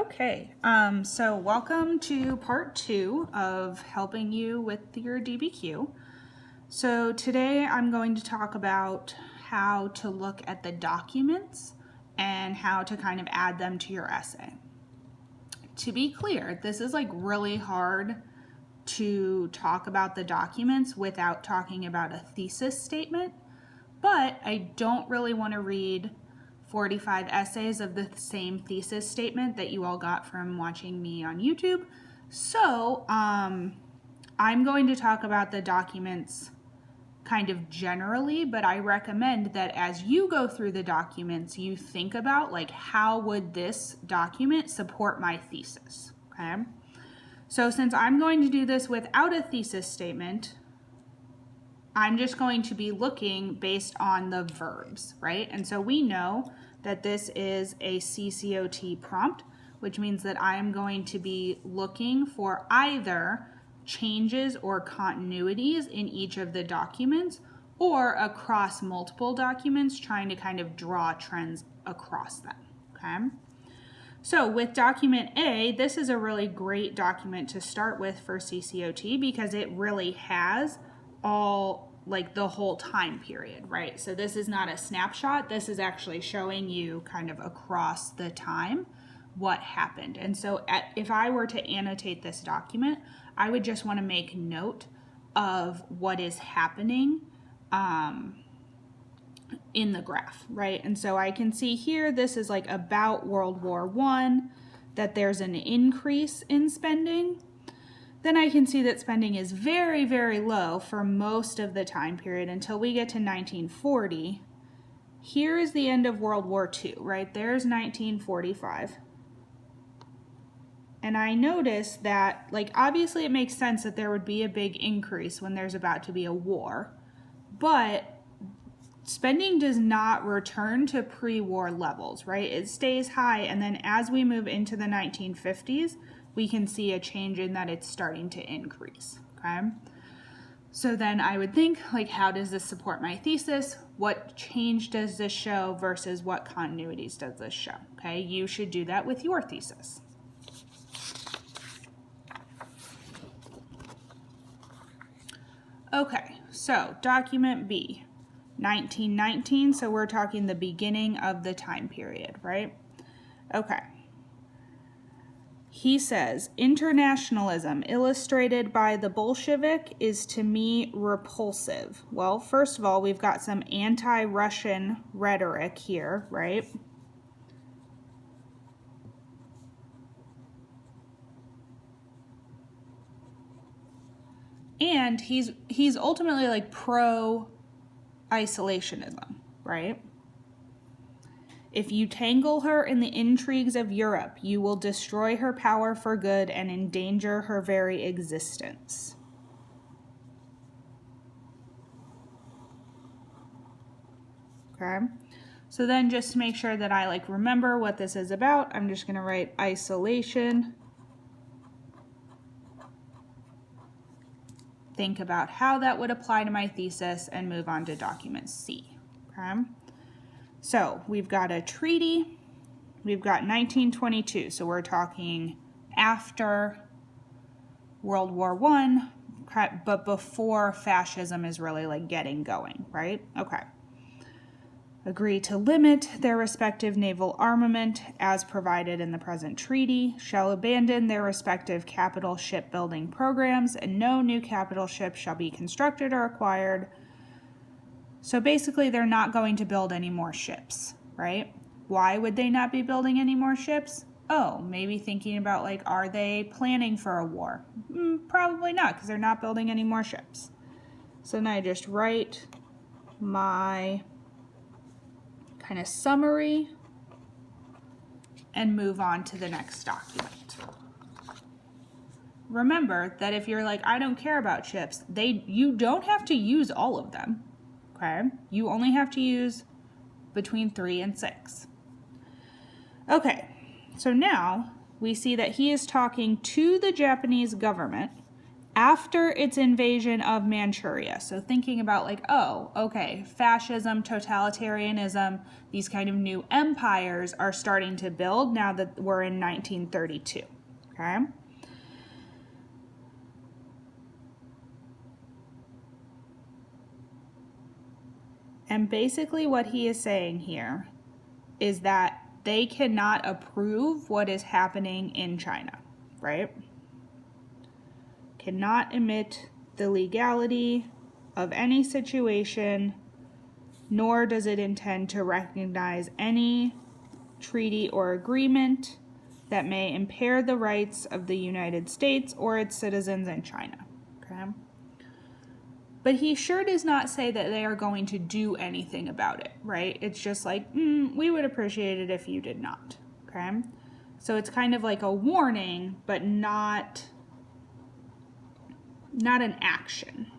Okay, so welcome to part 2 of helping you with your DBQ. So today I'm going to talk about how to look at the documents and how to kind of add them to your essay. To be clear, this is like really hard to talk about the documents without talking about a thesis statement, but I don't really want to read 45 essays of the same thesis statement that you all got from watching me on YouTube. So I'm going to talk about the documents kind of generally, but I recommend that as you go through the documents, you think about like, how would this document support my thesis, okay? So since I'm going to do this without a thesis statement, I'm just going to be looking based on the verbs, right? And so we know that this is a CCOT prompt, which means that I am going to be looking for either changes or continuities in each of the documents or across multiple documents, trying to kind of draw trends across them, okay? So with document A, this is a really great document to start with for CCOT because it really has all, like the whole time period, right? So this is not a snapshot. This is actually showing you kind of across the time what happened. And so if I were to annotate this document, I would just want to make note of what is happening in the graph, right? And so I can see here, this is like about World War I, that there's an increase in spending. Then I can see that spending is very, very low for most of the time period until we get to 1940. Here is the end of World War II, right? There's 1945. And I notice that, like, obviously it makes sense that there would be a big increase when there's about to be a war, but spending does not return to pre-war levels, right? It stays high, and then as we move into the 1950s, we can see a change in that it's starting to increase, okay? So then I would think, like, how does this support my thesis? What change does this show versus what continuities does this show, okay? You should do that with your thesis. Okay, so document B, 1919, so we're talking the beginning of the time period, right? Okay. He says, internationalism illustrated by the Bolshevik is to me repulsive. Well, first of all, we've got some anti-Russian rhetoric here, right? And he's ultimately like pro-isolationism, right? If you tangle her in the intrigues of Europe, you will destroy her power for good and endanger her very existence. Okay, so then just to make sure that I like remember what this is about, I'm just going to write isolation. Think about how that would apply to my thesis and move on to document C. Okay. So we've got a treaty, we've got 1922, so we're talking after World War I, but before fascism is really like getting going, right? Okay. Agree to limit their respective naval armament as provided in the present treaty, shall abandon their respective capital shipbuilding programs, and no new capital ships shall be constructed or acquired. So basically, they're not going to build any more ships, right? Why would they not be building any more ships? Oh, maybe thinking about, like, are they planning for a war? Probably not, because they're not building any more ships. So then I just write my kind of summary and move on to the next document. Remember that if you're like, I don't care about ships, you don't have to use all of them. Okay, you only have to use between 3 and 6. Okay, so now we see that he is talking to the Japanese government after its invasion of Manchuria. So thinking about like, oh, okay, fascism, totalitarianism, these kind of new empires are starting to build now that we're in 1932, okay? And basically what he is saying here is that they cannot approve what is happening in China, right? Cannot admit the legality of any situation, nor does it intend to recognize any treaty or agreement that may impair the rights of the United States or its citizens in China. Okay? But he sure does not say that they are going to do anything about it, right? It's just like, we would appreciate it if you did not. Okay? So it's kind of like a warning, but not an action.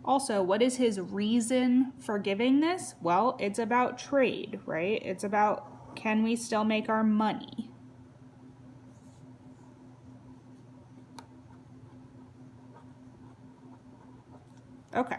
Also, what is his reason for giving this? Well, it's about trade, right? It's about, can we still make our money? Okay.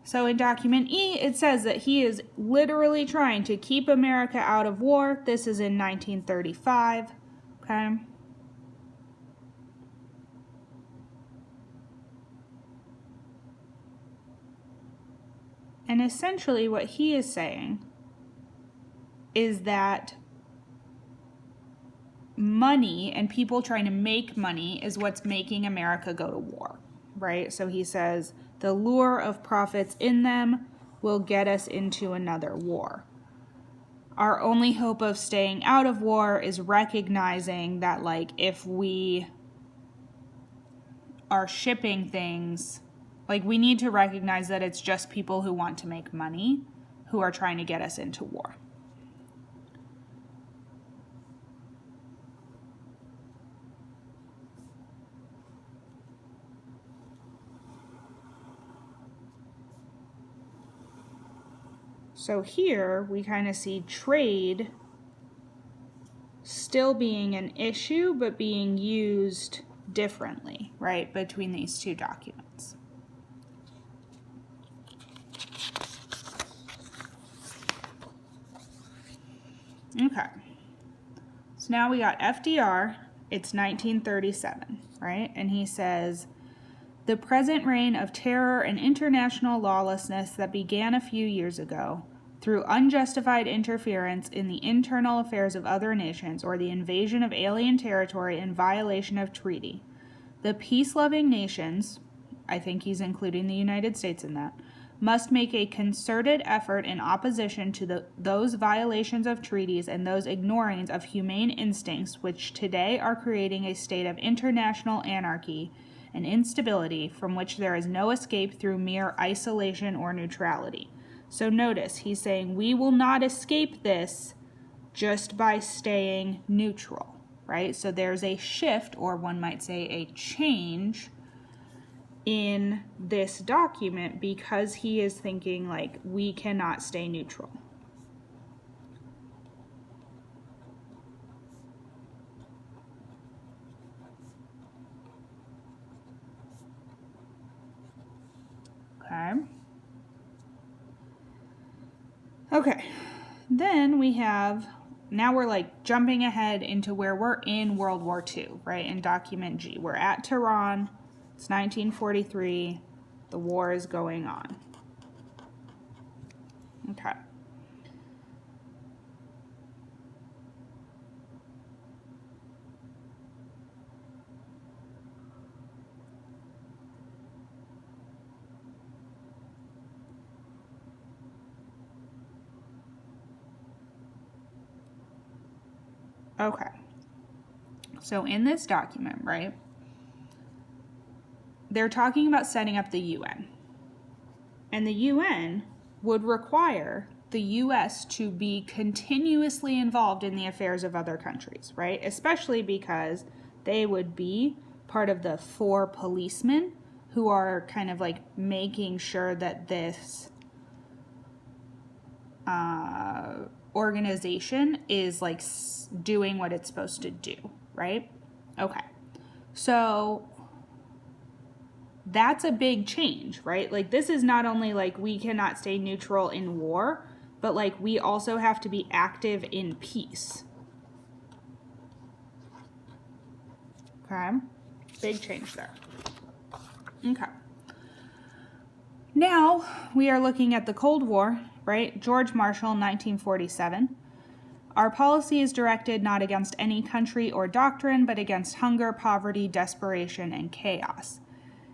So in document E, it says that he is literally trying to keep America out of war. This is in 1935, okay? And essentially what he is saying is that money and people trying to make money is what's making America go to war, right? So he says the lure of profits in them will get us into another war. Our only hope of staying out of war is recognizing that, like, if we are shipping things, like, we need to recognize that it's just people who want to make money who are trying to get us into war. So here we kind of see trade still being an issue, but being used differently, right, between these two documents. Okay. So now we got FDR, it's 1937, right? And he says, the present reign of terror and international lawlessness that began a few years ago, through unjustified interference in the internal affairs of other nations or the invasion of alien territory in violation of treaty, the peace-loving nations, I think he's including the United States in that, must make a concerted effort in opposition to those violations of treaties and those ignorings of humane instincts which today are creating a state of international anarchy and instability from which there is no escape through mere isolation or neutrality. So notice, he's saying we will not escape this just by staying neutral, right? So there's a shift, or one might say a change, in this document because he is thinking like we cannot stay neutral. Okay, then we have, now we're like jumping ahead into where we're in World War II, right? In document G, we're at Tehran, it's 1943, the war is going on. Okay. Okay, so in this document, right, they're talking about setting up the UN. And the UN would require the US to be continuously involved in the affairs of other countries, right? Especially because they would be part of the 4 policemen who are kind of like making sure that this organization is like doing what it's supposed to do, right? Okay. So that's a big change, right? Like this is not only like we cannot stay neutral in war, but like we also have to be active in peace. Okay. Big change there. Okay. Now we are looking at the Cold War, right? George Marshall, 1947. Our policy is directed not against any country or doctrine, but against hunger, poverty, desperation, and chaos.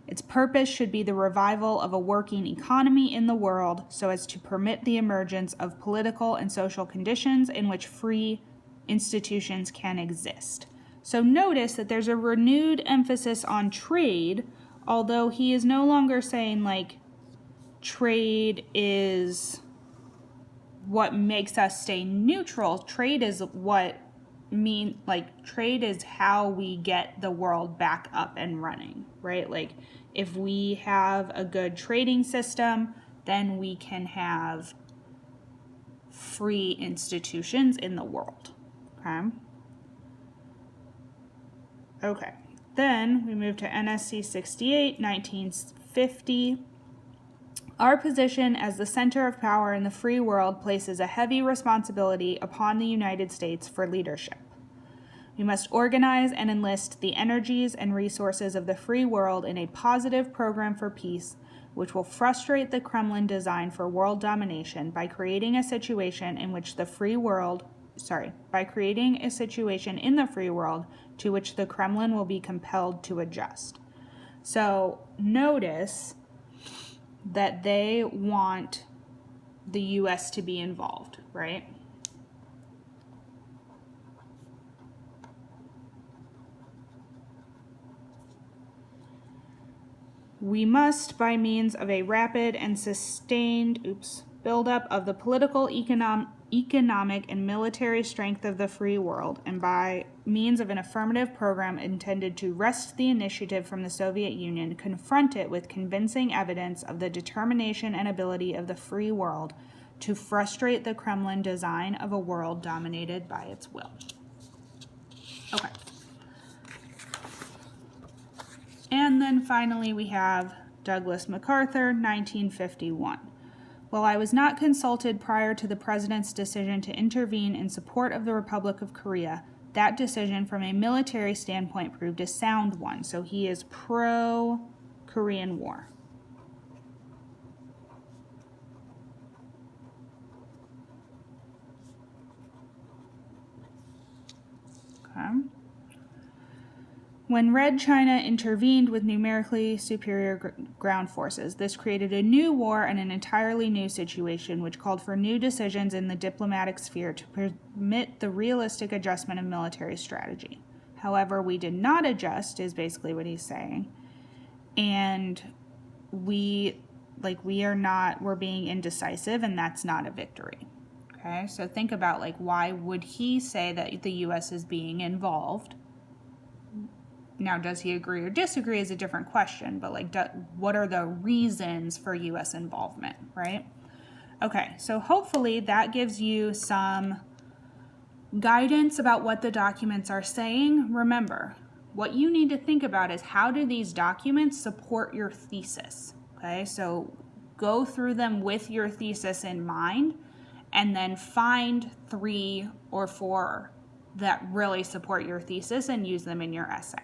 Its purpose should be the revival of a working economy in the world so as to permit the emergence of political and social conditions in which free institutions can exist. So notice that there's a renewed emphasis on trade, although he is no longer saying like trade is what makes us stay neutral. Trade is trade is how we get the world back up and running, right? Like if we have a good trading system, then we can have free institutions in the world. Okay. Then we move to NSC 68, 1950. Our position as the center of power in the free world places a heavy responsibility upon the United States for leadership. We must organize and enlist the energies and resources of the free world in a positive program for peace, which will frustrate the Kremlin design for world domination by creating a situation in the free world to which the Kremlin will be compelled to adjust. So notice that they want the U.S. to be involved, right? We must, by means of a rapid and sustained buildup of the political, economic, and military strength of the free world, and by means of an affirmative program intended to wrest the initiative from the Soviet Union, confront it with convincing evidence of the determination and ability of the free world to frustrate the Kremlin design of a world dominated by its will. Okay. And then finally we have Douglas MacArthur, 1951. While I was not consulted prior to the President's decision to intervene in support of the Republic of Korea, that decision from a military standpoint proved a sound one. So he is pro-Korean War. Okay. When Red China intervened with numerically superior ground forces, this created a new war and an entirely new situation, which called for new decisions in the diplomatic sphere to permit the realistic adjustment of military strategy. However, we did not adjust, is basically what he's saying. And we're being indecisive, and that's not a victory. Okay, so think about why would he say that the U.S. is being involved? Now, does he agree or disagree is a different question, but what are the reasons for U.S. involvement, right? Okay, so hopefully that gives you some guidance about what the documents are saying. Remember, what you need to think about is how do these documents support your thesis, okay? So go through them with your thesis in mind, and then find 3 or 4 that really support your thesis and use them in your essay.